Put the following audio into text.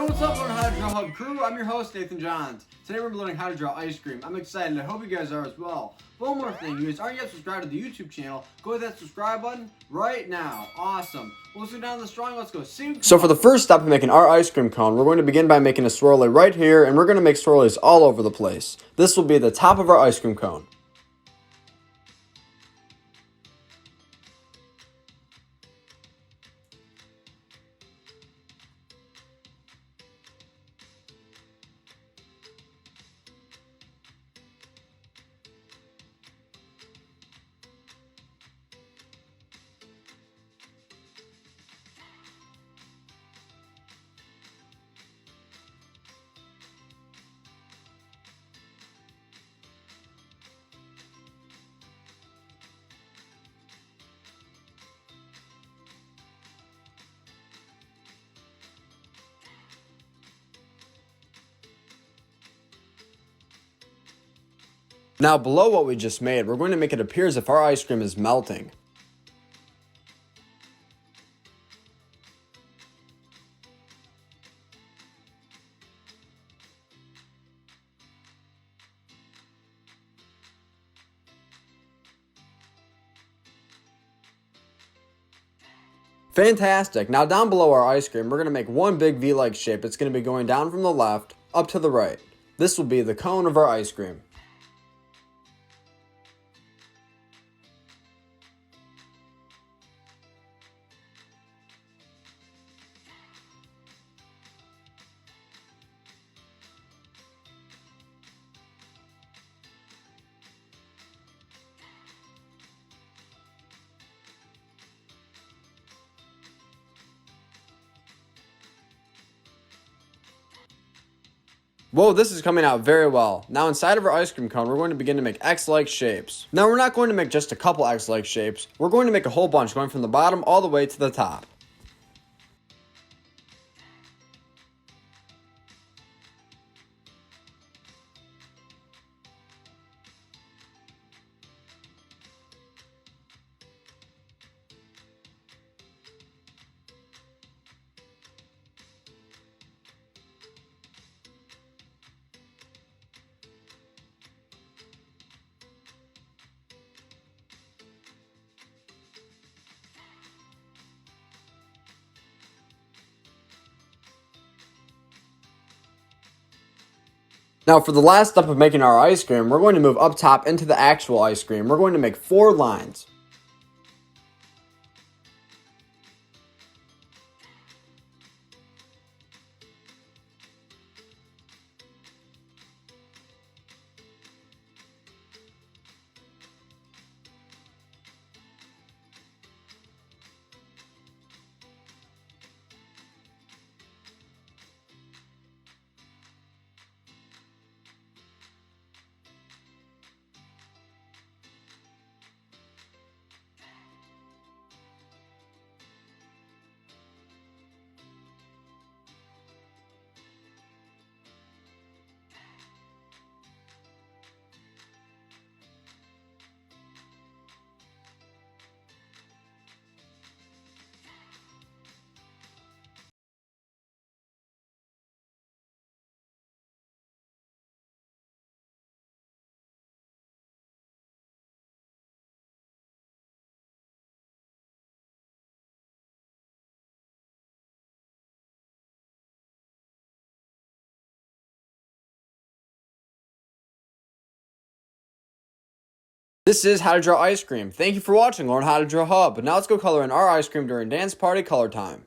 what's up, Learn How to Draw Hub crew? I'm your host, Nathan Johns. Today we're learning how to draw ice cream. I'm excited. I hope you guys are as well. But one more thing, you guys aren't yet subscribed to the YouTube channel, go hit that subscribe button right now. Awesome. Well, let's go down to the drawing. Let's go see. So for the first step of making our ice cream cone, we're going to begin by making a swirly right here, and we're going to make swirlies all over the place. This will be the top of our ice cream cone. Now below what we just made, we're going to make it appear as if our ice cream is melting. Fantastic! Now down below our ice cream, we're going to make one big V-like shape. It's going to be going down from the left, up to the right. This will be the cone of our ice cream. Whoa, this is coming out very well. Now inside of our ice cream cone, we're going to begin to make X-like shapes. Now we're not going to make just a couple X-like shapes. We're going to make a whole bunch going from the bottom all the way to the top. Now for the last step of making our ice cream, we're going to move up top into the actual ice cream. We're going to make 4 lines. This is How to Draw Ice Cream. Thank you for watching Learn How to Draw Hub. Now let's go color in our ice cream during dance party color time.